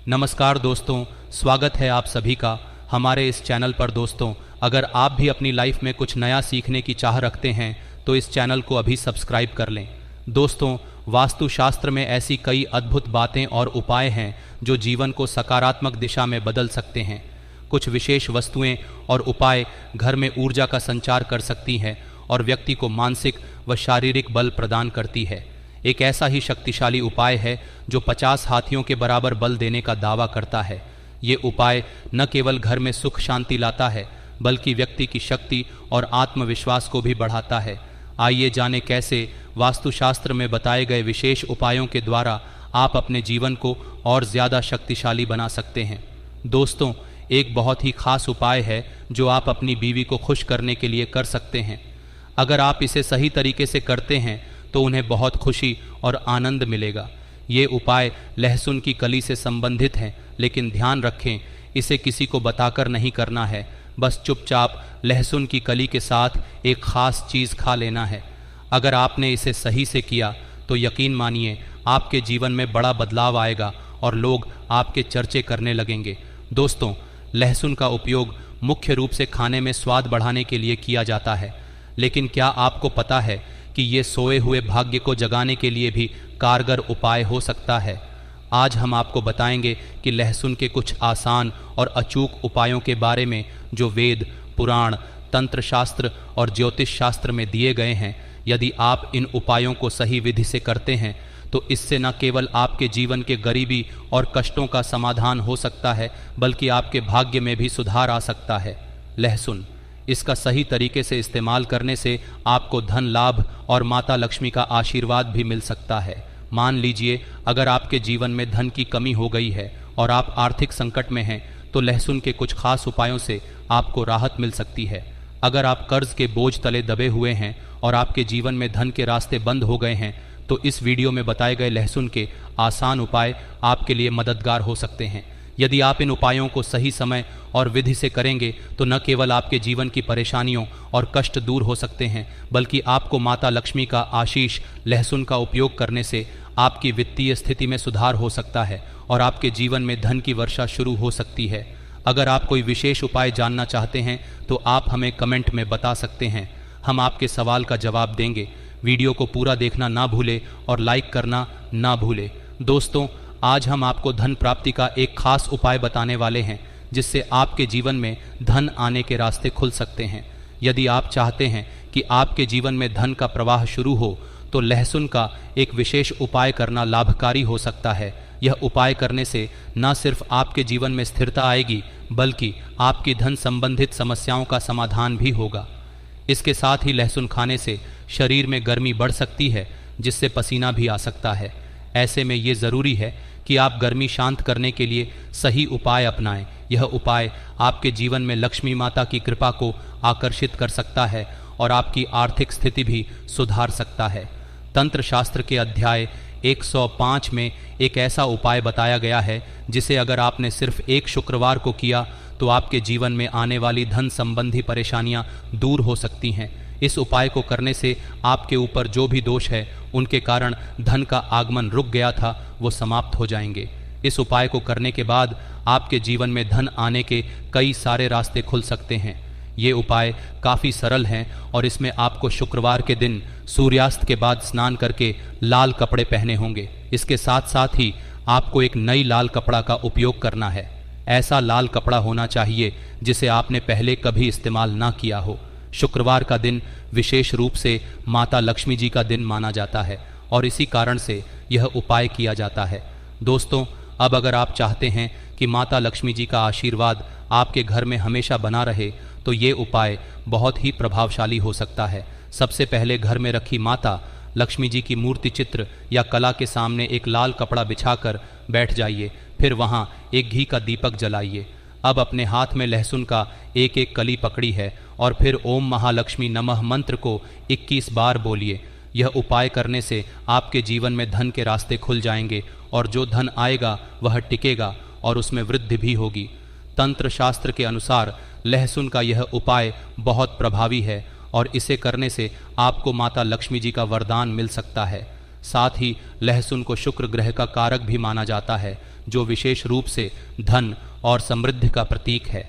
नमस्कार दोस्तों, स्वागत है आप सभी का हमारे इस चैनल पर। दोस्तों, अगर आप भी अपनी लाइफ में कुछ नया सीखने की चाह रखते हैं तो इस चैनल को अभी सब्सक्राइब कर लें। दोस्तों, वास्तुशास्त्र में ऐसी कई अद्भुत बातें और उपाय हैं जो जीवन को सकारात्मक दिशा में बदल सकते हैं। कुछ विशेष वस्तुएं और उपाय घर में ऊर्जा का संचार कर सकती हैं और व्यक्ति को मानसिक व शारीरिक बल प्रदान करती है। एक ऐसा ही शक्तिशाली उपाय है जो 50 हाथियों के बराबर बल देने का दावा करता है। ये उपाय न केवल घर में सुख शांति लाता है बल्कि व्यक्ति की शक्ति और आत्मविश्वास को भी बढ़ाता है। आइए जानें कैसे वास्तुशास्त्र में बताए गए विशेष उपायों के द्वारा आप अपने जीवन को और ज़्यादा शक्तिशाली बना सकते हैं। दोस्तों, एक बहुत ही खास उपाय है जो आप अपनी बीवी को खुश करने के लिए कर सकते हैं। अगर आप इसे सही तरीके से करते हैं तो उन्हें बहुत खुशी और आनंद मिलेगा। ये उपाय लहसुन की कली से संबंधित है, लेकिन ध्यान रखें, इसे किसी को बताकर नहीं करना है। बस चुपचाप लहसुन की कली के साथ एक खास चीज़ खा लेना है। अगर आपने इसे सही से किया तो यकीन मानिए आपके जीवन में बड़ा बदलाव आएगा और लोग आपके चर्चे करने लगेंगे। दोस्तों, लहसुन का उपयोग मुख्य रूप से खाने में स्वाद बढ़ाने के लिए किया जाता है, लेकिन क्या आपको पता है कि ये सोए हुए भाग्य को जगाने के लिए भी कारगर उपाय हो सकता है। आज हम आपको बताएंगे कि लहसुन के कुछ आसान और अचूक उपायों के बारे में जो वेद, पुराण, तंत्र शास्त्र और ज्योतिष शास्त्र में दिए गए हैं। यदि आप इन उपायों को सही विधि से करते हैं तो इससे न केवल आपके जीवन के गरीबी और कष्टों का समाधान हो सकता है बल्कि आपके भाग्य में भी सुधार आ सकता है। लहसुन, इसका सही तरीके से इस्तेमाल करने से आपको धन लाभ और माता लक्ष्मी का आशीर्वाद भी मिल सकता है। मान लीजिए अगर आपके जीवन में धन की कमी हो गई है और आप आर्थिक संकट में हैं तो लहसुन के कुछ खास उपायों से आपको राहत मिल सकती है। अगर आप कर्ज के बोझ तले दबे हुए हैं और आपके जीवन में धन के रास्ते बंद हो गए हैं तो इस वीडियो में बताए गए लहसुन के आसान उपाय आपके लिए मददगार हो सकते हैं। यदि आप इन उपायों को सही समय और विधि से करेंगे तो न केवल आपके जीवन की परेशानियों और कष्ट दूर हो सकते हैं बल्कि आपको माता लक्ष्मी का आशीष लहसुन का उपयोग करने से आपकी वित्तीय स्थिति में सुधार हो सकता है और आपके जीवन में धन की वर्षा शुरू हो सकती है। अगर आप कोई विशेष उपाय जानना चाहते हैं तो आप हमें कमेंट में बता सकते हैं, हम आपके सवाल का जवाब देंगे। वीडियो को पूरा देखना ना भूलें और लाइक करना ना भूलें। दोस्तों, आज हम आपको धन प्राप्ति का एक खास उपाय बताने वाले हैं जिससे आपके जीवन में धन आने के रास्ते खुल सकते हैं। यदि आप चाहते हैं कि आपके जीवन में धन का प्रवाह शुरू हो तो लहसुन का एक विशेष उपाय करना लाभकारी हो सकता है। यह उपाय करने से न सिर्फ आपके जीवन में स्थिरता आएगी बल्कि आपकी धन संबंधित समस्याओं का समाधान भी होगा। इसके साथ ही लहसुन खाने से शरीर में गर्मी बढ़ सकती है जिससे पसीना भी आ सकता है। ऐसे में ये ज़रूरी है कि आप गर्मी शांत करने के लिए सही उपाय अपनाएं। यह उपाय आपके जीवन में लक्ष्मी माता की कृपा को आकर्षित कर सकता है और आपकी आर्थिक स्थिति भी सुधार सकता है। तंत्र शास्त्र के अध्याय 105 में एक ऐसा उपाय बताया गया है जिसे अगर आपने सिर्फ एक शुक्रवार को किया तो आपके जीवन में आने वाली धन संबंधी परेशानियां दूर हो सकती हैं। इस उपाय को करने से आपके ऊपर जो भी दोष है उनके कारण धन का आगमन रुक गया था वो समाप्त हो जाएंगे। इस उपाय को करने के बाद आपके जीवन में धन आने के कई सारे रास्ते खुल सकते हैं। ये उपाय काफ़ी सरल हैं और इसमें आपको शुक्रवार के दिन सूर्यास्त के बाद स्नान करके लाल कपड़े पहने होंगे। इसके साथ साथ ही आपको एक नई लाल कपड़ा का उपयोग करना है। ऐसा लाल कपड़ा होना चाहिए जिसे आपने पहले कभी इस्तेमाल ना किया हो। शुक्रवार का दिन विशेष रूप से माता लक्ष्मी जी का दिन माना जाता है और इसी कारण से यह उपाय किया जाता है। दोस्तों, अब अगर आप चाहते हैं कि माता लक्ष्मी जी का आशीर्वाद आपके घर में हमेशा बना रहे तो ये उपाय बहुत ही प्रभावशाली हो सकता है। सबसे पहले घर में रखी माता लक्ष्मी जी की मूर्ति चित्र या कला के सामने एक लाल कपड़ा बिछाकर बैठ जाइए। फिर वहाँ एक घी का दीपक जलाइए। अब अपने हाथ में लहसुन का एक एक कली पकड़ी है और फिर ओम महालक्ष्मी नमः मंत्र को 21 बार बोलिए। यह उपाय करने से आपके जीवन में धन के रास्ते खुल जाएंगे और जो धन आएगा वह टिकेगा और उसमें वृद्धि भी होगी। तंत्र शास्त्र के अनुसार लहसुन का यह उपाय बहुत प्रभावी है और इसे करने से आपको माता लक्ष्मी जी का वरदान मिल सकता है। साथ ही लहसुन को शुक्र ग्रह का कारक भी माना जाता है जो विशेष रूप से धन और समृद्धि का प्रतीक है।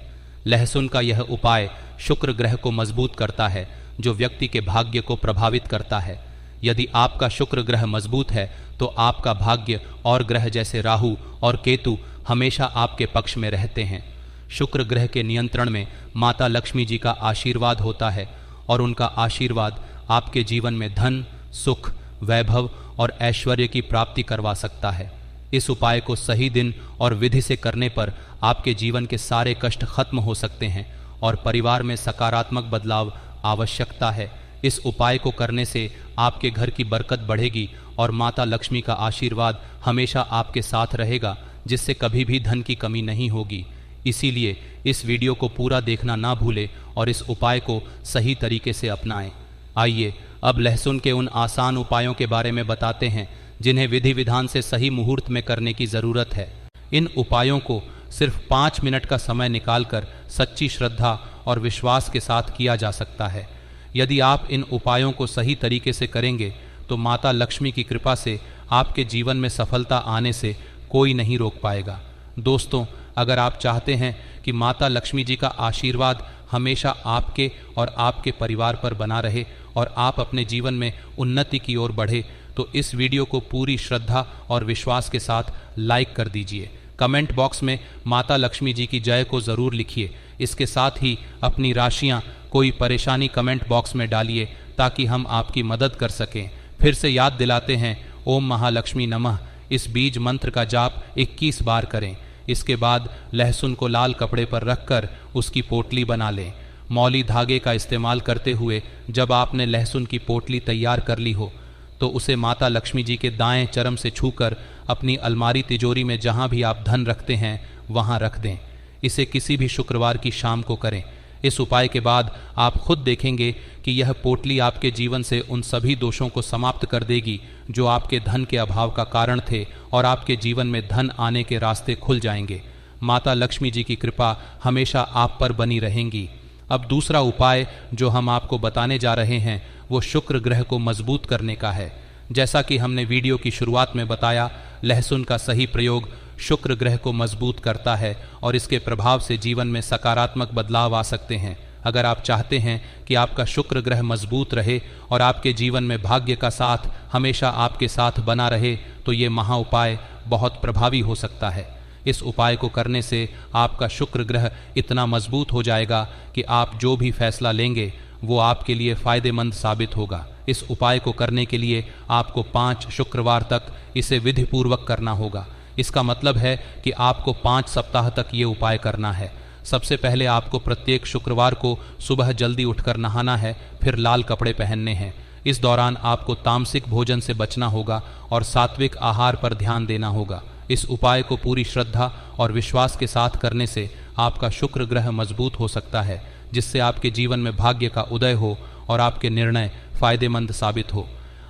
लहसुन का यह उपाय शुक्र ग्रह को मजबूत करता है, जो व्यक्ति के भाग्य को प्रभावित करता है। यदि आपका शुक्र ग्रह मजबूत है तो आपका भाग्य और ग्रह जैसे राहु और केतु हमेशा आपके पक्ष में रहते हैं। शुक्र ग्रह के नियंत्रण में माता लक्ष्मी जी का आशीर्वाद होता है और उनका आशीर्वाद आपके जीवन में धन, सुख, वैभव और ऐश्वर्य की प्राप्ति करवा सकता है। इस उपाय को सही दिन और विधि से करने पर आपके जीवन के सारे कष्ट खत्म हो सकते हैं और परिवार में सकारात्मक बदलाव आवश्यकता है। इस उपाय को करने से आपके घर की बरकत बढ़ेगी और माता लक्ष्मी का आशीर्वाद हमेशा आपके साथ रहेगा, जिससे कभी भी धन की कमी नहीं होगी। इसीलिए इस वीडियो को पूरा देखना ना भूलें और इस उपाय को सही तरीके से अपनाएं। आइए अब लहसुन के उन आसान उपायों के बारे में बताते हैं जिन्हें विधि विधान से सही मुहूर्त में करने की ज़रूरत है। इन उपायों को सिर्फ 5 मिनट का समय निकालकर सच्ची श्रद्धा और विश्वास के साथ किया जा सकता है। यदि आप इन उपायों को सही तरीके से करेंगे तो माता लक्ष्मी की कृपा से आपके जीवन में सफलता आने से कोई नहीं रोक पाएगा। दोस्तों, अगर आप चाहते हैं कि माता लक्ष्मी जी का आशीर्वाद हमेशा आपके और आपके परिवार पर बना रहे और आप अपने जीवन में उन्नति की ओर बढ़े, तो इस वीडियो को पूरी श्रद्धा और विश्वास के साथ लाइक कर दीजिए। कमेंट बॉक्स में माता लक्ष्मी जी की जय को ज़रूर लिखिए। इसके साथ ही अपनी राशियां, कोई परेशानी कमेंट बॉक्स में डालिए ताकि हम आपकी मदद कर सकें। फिर से याद दिलाते हैं, ओम महालक्ष्मी नमः इस बीज मंत्र का जाप 21 बार करें। इसके बाद लहसुन को लाल कपड़े पर रखकर उसकी पोटली बना लें। मौली धागे का इस्तेमाल करते हुए जब आपने लहसुन की पोटली तैयार कर ली हो तो उसे माता लक्ष्मी जी के दाएं चरम से छूकर अपनी अलमारी तिजोरी में जहां भी आप धन रखते हैं वहां रख दें। इसे किसी भी शुक्रवार की शाम को करें। इस उपाय के बाद आप खुद देखेंगे कि यह पोटली आपके जीवन से उन सभी दोषों को समाप्त कर देगी जो आपके धन के अभाव का कारण थे और आपके जीवन में धन आने के रास्ते खुल जाएंगे। माता लक्ष्मी जी की कृपा हमेशा आप पर बनी रहेंगी। अब दूसरा उपाय जो हम आपको बताने जा रहे हैं वो शुक्र ग्रह को मजबूत करने का है। जैसा कि हमने वीडियो की शुरुआत में बताया, लहसुन का सही प्रयोग शुक्र ग्रह को मजबूत करता है और इसके प्रभाव से जीवन में सकारात्मक बदलाव आ सकते हैं। अगर आप चाहते हैं कि आपका शुक्र ग्रह मजबूत रहे और आपके जीवन में भाग्य का साथ हमेशा आपके साथ बना रहे, तो ये महा उपाय बहुत प्रभावी हो सकता है। इस उपाय को करने से आपका शुक्र ग्रह इतना मजबूत हो जाएगा कि आप जो भी फैसला लेंगे वो आपके लिए फ़ायदेमंद साबित होगा। इस उपाय को करने के लिए आपको 5 शुक्रवार तक इसे विधिपूर्वक करना होगा। इसका मतलब है कि आपको 5 सप्ताह तक ये उपाय करना है। सबसे पहले आपको प्रत्येक शुक्रवार को सुबह जल्दी उठकर नहाना है, फिर लाल कपड़े पहनने हैं। इस दौरान आपको तामसिक भोजन से बचना होगा और सात्विक आहार पर ध्यान देना होगा। इस उपाय को पूरी श्रद्धा और विश्वास के साथ करने से आपका शुक्र ग्रह मजबूत हो सकता है, जिससे आपके जीवन में भाग्य का उदय हो और आपके निर्णय फ़ायदेमंद साबित हो।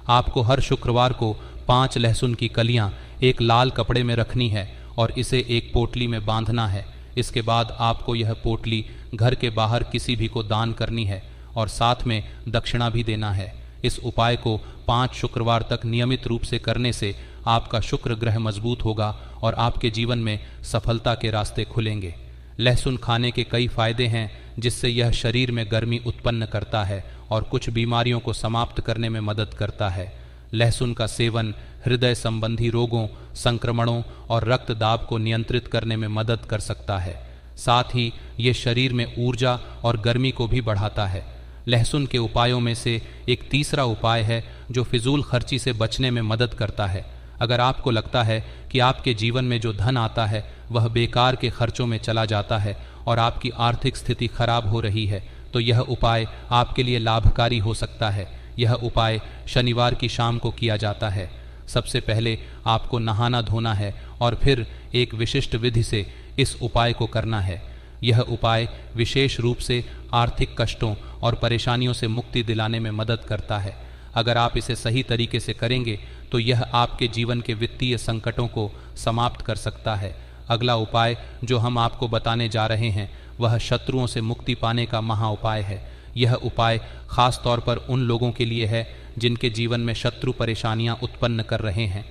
आपको हर शुक्रवार को 5 लहसुन की कलियां एक लाल कपड़े में रखनी है और इसे एक पोटली में बांधना है। इसके बाद आपको यह पोटली घर के बाहर किसी भी को दान करनी है और साथ में दक्षिणा भी देना है। इस उपाय को 5 शुक्रवार तक नियमित रूप से करने से आपका शुक्र ग्रह मजबूत होगा और आपके जीवन में सफलता के रास्ते खुलेंगे। लहसुन खाने के कई फायदे हैं, जिससे यह शरीर में गर्मी उत्पन्न करता है और कुछ बीमारियों को समाप्त करने में मदद करता है। लहसुन का सेवन हृदय संबंधी रोगों, संक्रमणों और रक्तदाब को नियंत्रित करने में मदद कर सकता है। साथ ही ये शरीर में ऊर्जा और गर्मी को भी बढ़ाता है। लहसुन के उपायों में से एक तीसरा उपाय है जो फिजूल खर्ची से बचने में मदद करता है। अगर आपको लगता है कि आपके जीवन में जो धन आता है वह बेकार के खर्चों में चला जाता है और आपकी आर्थिक स्थिति खराब हो रही है, तो यह उपाय आपके लिए लाभकारी हो सकता है। यह उपाय शनिवार की शाम को किया जाता है। सबसे पहले आपको नहाना धोना है और फिर एक विशिष्ट विधि से इस उपाय को करना है। यह उपाय विशेष रूप से आर्थिक कष्टों और परेशानियों से मुक्ति दिलाने में मदद करता है। अगर आप इसे सही तरीके से करेंगे तो यह आपके जीवन के वित्तीय संकटों को समाप्त कर सकता है। अगला उपाय जो हम आपको बताने जा रहे हैं वह शत्रुओं से मुक्ति पाने का महा उपाय है। यह उपाय खास तौर पर उन लोगों के लिए है जिनके जीवन में शत्रु परेशानियां उत्पन्न कर रहे हैं।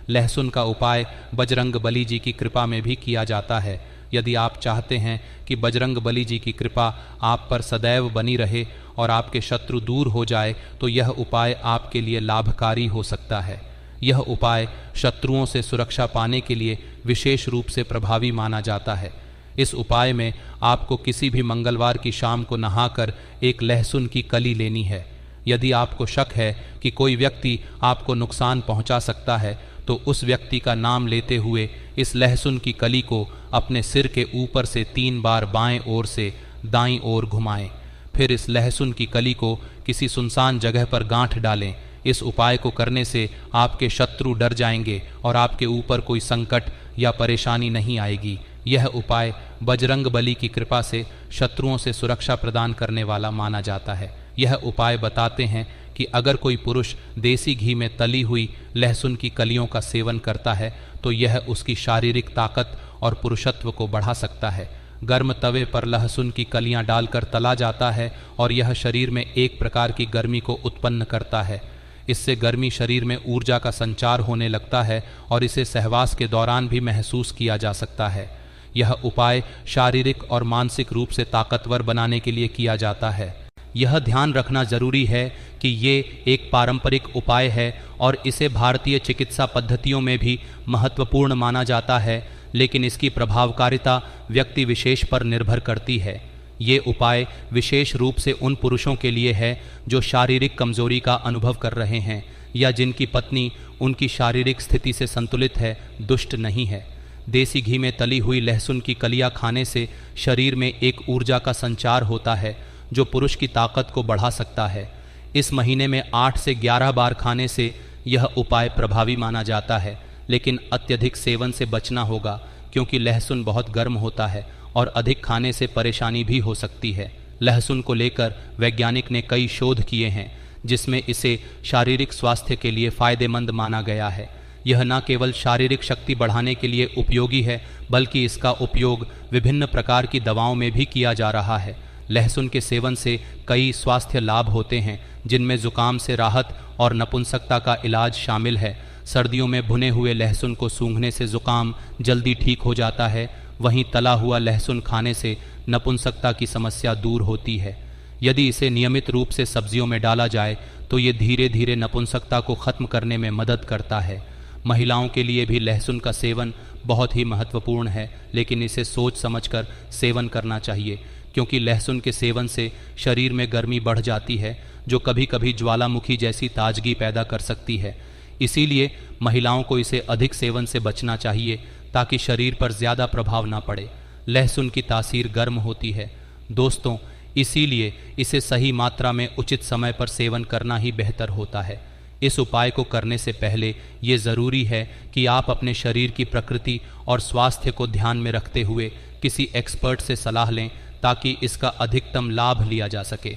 लहसुन का उपाय बजरंग बली जी की कृपा में भी किया जाता है। यदि आप चाहते हैं कि बजरंग बली जी की कृपा आप पर सदैव बनी रहे और आपके शत्रु दूर हो जाए, तो यह उपाय आपके लिए लाभकारी हो सकता है। यह उपाय शत्रुओं से सुरक्षा पाने के लिए विशेष रूप से प्रभावी माना जाता है। इस उपाय में आपको किसी भी मंगलवार की शाम को नहाकर एक लहसुन की कली लेनी है। यदि आपको शक है कि कोई व्यक्ति आपको नुकसान पहुंचा सकता है, तो उस व्यक्ति का नाम लेते हुए इस लहसुन की कली को अपने सिर के ऊपर से 3 बार बाएं ओर से दाईं ओर घुमाएं। फिर इस लहसुन की कली को किसी सुनसान जगह पर गांठ डालें। इस उपाय को करने से आपके शत्रु डर जाएंगे और आपके ऊपर कोई संकट या परेशानी नहीं आएगी। यह उपाय बजरंग बली की कृपा से शत्रुओं से सुरक्षा प्रदान करने वाला माना जाता है। यह उपाय बताते हैं कि अगर कोई पुरुष देसी घी में तली हुई लहसुन की कलियों का सेवन करता है, तो यह उसकी शारीरिक ताकत और पुरुषत्व को बढ़ा सकता है। गर्म तवे पर लहसुन की कलियां डालकर तला जाता है और यह शरीर में एक प्रकार की गर्मी को उत्पन्न करता है। इससे गर्मी शरीर में ऊर्जा का संचार होने लगता है और इसे सहवास के दौरान भी महसूस किया जा सकता है। यह उपाय शारीरिक और मानसिक रूप से ताकतवर बनाने के लिए किया जाता है। यह ध्यान रखना जरूरी है कि ये एक पारंपरिक उपाय है और इसे भारतीय चिकित्सा पद्धतियों में भी महत्वपूर्ण माना जाता है, लेकिन इसकी प्रभावकारिता व्यक्ति विशेष पर निर्भर करती है। ये उपाय विशेष रूप से उन पुरुषों के लिए है जो शारीरिक कमजोरी का अनुभव कर रहे हैं या जिनकी पत्नी उनकी शारीरिक स्थिति से संतुलित है, दुष्ट नहीं है। देसी घी में तली हुई लहसुन की कलियां खाने से शरीर में एक ऊर्जा का संचार होता है जो पुरुष की ताकत को बढ़ा सकता है। इस महीने में 8 से 11 बार खाने से यह उपाय प्रभावी माना जाता है, लेकिन अत्यधिक सेवन से बचना होगा क्योंकि लहसुन बहुत गर्म होता है और अधिक खाने से परेशानी भी हो सकती है। लहसुन को लेकर वैज्ञानिक ने कई शोध किए हैं जिसमें इसे शारीरिक स्वास्थ्य के लिए फायदेमंद माना गया है। यह न केवल शारीरिक शक्ति बढ़ाने के लिए उपयोगी है, बल्कि इसका उपयोग विभिन्न प्रकार की दवाओं में भी किया जा रहा है। लहसुन के सेवन से कई स्वास्थ्य लाभ होते हैं, जिनमें जुकाम से राहत और नपुंसकता का इलाज शामिल है। सर्दियों में भुने हुए लहसुन को सूंघने से जुकाम जल्दी ठीक हो जाता है। वहीं तला हुआ लहसुन खाने से नपुंसकता की समस्या दूर होती है। यदि इसे नियमित रूप से सब्जियों में डाला जाए तो ये धीरे धीरे नपुंसकता को खत्म करने में मदद करता है। महिलाओं के लिए भी लहसुन का सेवन बहुत ही महत्वपूर्ण है, लेकिन इसे सोच समझकर सेवन करना चाहिए, क्योंकि लहसुन के सेवन से शरीर में गर्मी बढ़ जाती है जो कभी कभी ज्वालामुखी जैसी ताजगी पैदा कर सकती है। इसीलिए महिलाओं को इसे अधिक सेवन से बचना चाहिए ताकि शरीर पर ज़्यादा प्रभाव ना पड़े। लहसुन की तासीर गर्म होती है दोस्तों, इसीलिए इसे सही मात्रा में उचित समय पर सेवन करना ही बेहतर होता है। इस उपाय को करने से पहले ये ज़रूरी है कि आप अपने शरीर की प्रकृति और स्वास्थ्य को ध्यान में रखते हुए किसी एक्सपर्ट से सलाह लें ताकि इसका अधिकतम लाभ लिया जा सके।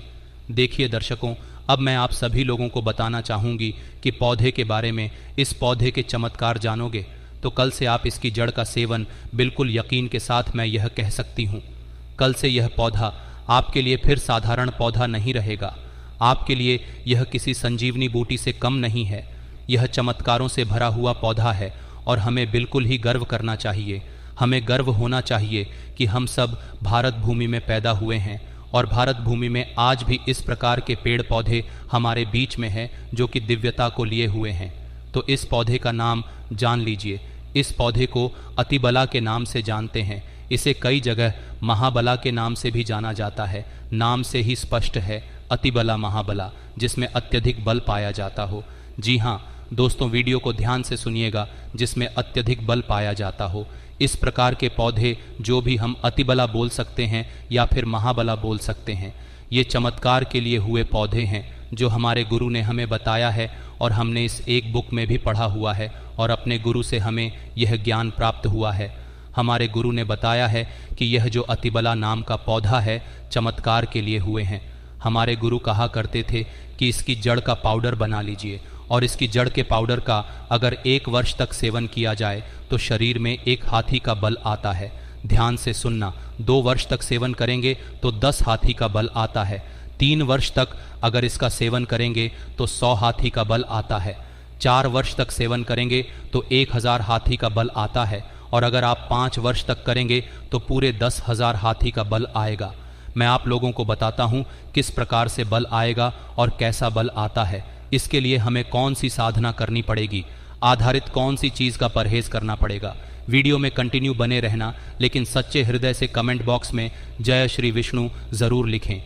देखिए दर्शकों, अब मैं आप सभी लोगों को बताना चाहूँगी कि पौधे के बारे में। इस पौधे के चमत्कार जानोगे तो कल से आप इसकी जड़ का सेवन बिल्कुल यकीन के साथ मैं यह कह सकती हूँ। कल से यह पौधा आपके लिए फिर साधारण पौधा नहीं रहेगा। आपके लिए यह किसी संजीवनी बूटी से कम नहीं है। यह चमत्कारों से भरा हुआ पौधा है और हमें बिल्कुल ही गर्व करना चाहिए। हमें गर्व होना चाहिए कि हम सब भारत भूमि में पैदा हुए हैं और भारत भूमि में आज भी इस प्रकार के पेड़ पौधे हमारे बीच में हैं जो कि दिव्यता को लिए हुए हैं। तो इस पौधे का नाम जान लीजिए। इस पौधे को अतिबला के नाम से जानते हैं। इसे कई जगह महाबला के नाम से भी जाना जाता है। नाम से ही स्पष्ट है, अतिबला महाबला, जिसमें अत्यधिक बल पाया जाता हो। जी हाँ दोस्तों, वीडियो को ध्यान से सुनिएगा, जिसमें अत्यधिक बल पाया जाता हो। इस प्रकार के पौधे जो भी हम अतिबला बोल सकते हैं या फिर महाबला बोल सकते हैं, ये चमत्कार के लिए हुए पौधे हैं जो हमारे गुरु ने हमें बताया है और हमने इस एक बुक में भी पढ़ा हुआ है और अपने गुरु से हमें यह ज्ञान प्राप्त हुआ है। हमारे गुरु ने बताया है कि यह जो अतिबला नाम का पौधा है चमत्कार के लिए हुए हैं। हमारे गुरु कहा करते थे कि इसकी जड़ का पाउडर बना लीजिए और इसकी जड़ के पाउडर का अगर 1 वर्ष तक सेवन किया जाए तो शरीर में एक हाथी का बल आता है। ध्यान से सुनना, 2 वर्ष तक सेवन करेंगे तो 10 हाथी का बल आता है। 3 वर्ष तक अगर इसका सेवन करेंगे तो 100 हाथी का बल आता है। 4 वर्ष तक सेवन करेंगे तो 1000 हाथी का बल आता है, और अगर आप 5 वर्ष तक करेंगे तो पूरे 10,000 हाथी का बल आएगा। मैं आप लोगों को बताता हूँ किस प्रकार से बल आएगा और कैसा बल आता है। इसके लिए हमें कौन सी साधना करनी पड़ेगी, आधारित कौन सी चीज़ का परहेज करना पड़ेगा। वीडियो में कंटिन्यू बने रहना, लेकिन सच्चे हृदय से कमेंट बॉक्स में जय श्री विष्णु ज़रूर लिखें,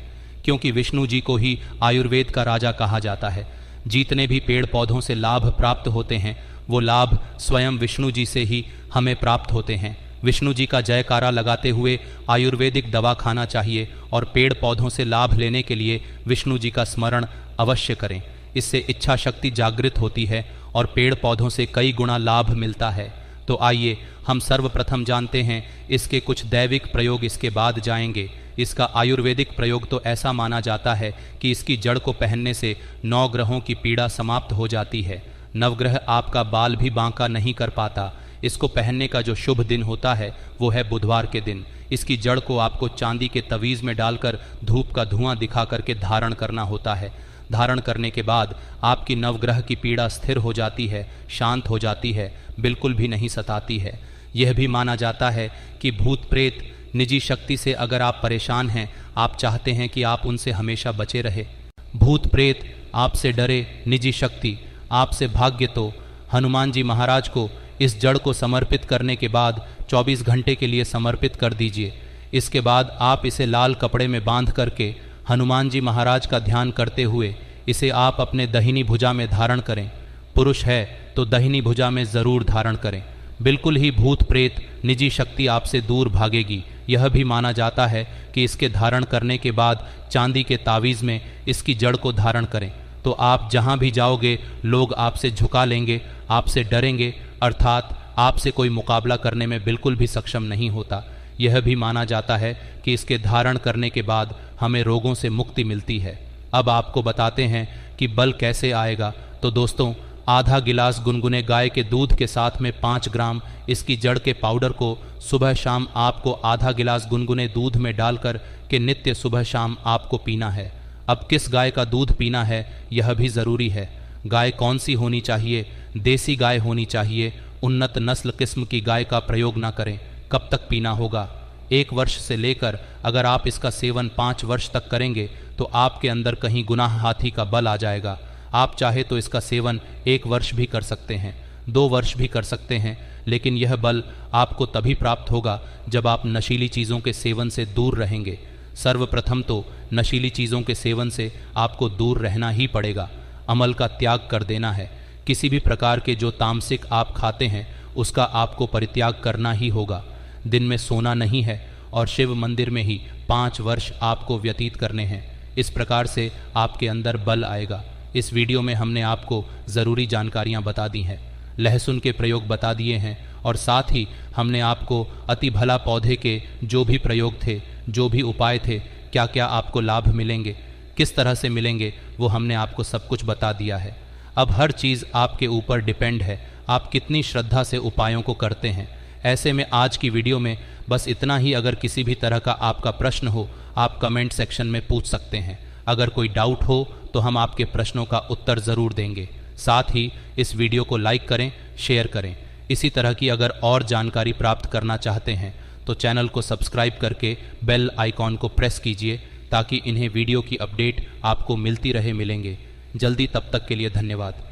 क्योंकि विष्णु जी को ही आयुर्वेद का राजा कहा जाता है। जितने भी पेड़ पौधों से लाभ प्राप्त होते हैं वो लाभ स्वयं विष्णु जी से ही हमें प्राप्त होते हैं। विष्णु जी का जयकारा लगाते हुए आयुर्वेदिक दवा खाना चाहिए और पेड़ पौधों से लाभ लेने के लिए विष्णु जी का स्मरण अवश्य करें। इससे इच्छा शक्ति जागृत होती है और पेड़ पौधों से कई गुना लाभ मिलता है। तो आइए हम सर्वप्रथम जानते हैं इसके कुछ दैविक प्रयोग, इसके बाद जाएंगे। इसका आयुर्वेदिक प्रयोग तो ऐसा माना जाता है कि इसकी जड़ को पहनने से 9 ग्रहों की पीड़ा समाप्त हो जाती है। नवग्रह आपका बाल भी बांका नहीं कर पाता। इसको पहनने का जो शुभ दिन होता है वो है बुधवार के दिन। इसकी जड़ को आपको चांदी के तवीज़ में डालकर धूप का धुआं दिखा करके धारण करना होता है। धारण करने के बाद आपकी नवग्रह की पीड़ा स्थिर हो जाती है, शांत हो जाती है, बिल्कुल भी नहीं सताती है। यह भी माना जाता है कि भूत प्रेत निजी शक्ति से अगर आप परेशान हैं, आप चाहते हैं कि आप उनसे हमेशा बचे रहे, भूत प्रेत आपसे डरे, निजी शक्ति आपसे भाग्य, तो हनुमान जी महाराज को इस जड़ को समर्पित करने के बाद 24 घंटे के लिए समर्पित कर दीजिए। इसके बाद आप इसे लाल कपड़े में बांध करके हनुमान जी महाराज का ध्यान करते हुए इसे आप अपने दाहिनी भुजा में धारण करें। पुरुष है तो दाहिनी भुजा में ज़रूर धारण करें। बिल्कुल ही भूत प्रेत निजी शक्ति आपसे दूर भागेगी। यह भी माना जाता है कि इसके धारण करने के बाद चांदी के तावीज़ में इसकी जड़ को धारण करें तो आप जहाँ भी जाओगे लोग आपसे झुका लेंगे, आपसे डरेंगे, अर्थात आपसे कोई मुकाबला करने में बिल्कुल भी सक्षम नहीं होता। यह भी माना जाता है कि इसके धारण करने के बाद हमें रोगों से मुक्ति मिलती है। अब आपको बताते हैं कि बल कैसे आएगा। तो दोस्तों, आधा गिलास गुनगुने गाय के दूध के साथ में 5 ग्राम इसकी जड़ के पाउडर को सुबह शाम आपको आधा गिलास गुनगुने दूध में डालकर के नित्य सुबह शाम आपको पीना है। अब किस गाय का दूध पीना है यह भी ज़रूरी है। गाय कौन सी होनी चाहिए? देसी गाय होनी चाहिए। उन्नत नस्ल किस्म की गाय का प्रयोग ना करें। कब तक पीना होगा? 1 वर्ष से लेकर अगर आप इसका सेवन 5 वर्ष तक करेंगे तो आपके अंदर कहीं गुनाह हाथी का बल आ जाएगा। आप चाहे तो इसका सेवन 1 वर्ष भी कर सकते हैं, 2 वर्ष भी कर सकते हैं, लेकिन यह बल आपको तभी प्राप्त होगा जब आप नशीली चीज़ों के सेवन से दूर रहेंगे। सर्वप्रथम तो नशीली चीज़ों के सेवन से आपको दूर रहना ही पड़ेगा। अमल का त्याग कर देना है। किसी भी प्रकार के जो तामसिक आप खाते हैं उसका आपको परित्याग करना ही होगा। दिन में सोना नहीं है और शिव मंदिर में ही 5 वर्ष आपको व्यतीत करने हैं। इस प्रकार से आपके अंदर बल आएगा। इस वीडियो में हमने आपको ज़रूरी जानकारियाँ बता दी हैं, लहसुन के प्रयोग बता दिए हैं, और साथ ही हमने आपको अति भला पौधे के जो भी प्रयोग थे, जो भी उपाय थे, क्या क्या आपको लाभ मिलेंगे, किस तरह से मिलेंगे, वो हमने आपको सब कुछ बता दिया है। अब हर चीज़ आपके ऊपर डिपेंड है, आप कितनी श्रद्धा से उपायों को करते हैं। ऐसे में आज की वीडियो में बस इतना ही। अगर किसी भी तरह का आपका प्रश्न हो आप कमेंट सेक्शन में पूछ सकते हैं। अगर कोई डाउट हो तो हम आपके प्रश्नों का उत्तर ज़रूर देंगे। साथ ही इस वीडियो को लाइक करें, शेयर करें। इसी तरह की अगर और जानकारी प्राप्त करना चाहते हैं तो चैनल को सब्सक्राइब करके बेल आइकॉन को प्रेस कीजिए ताकि इन्हें वीडियो की अपडेट आपको मिलती रहे, मिलेंगे जल्दी। तब तक के लिए धन्यवाद।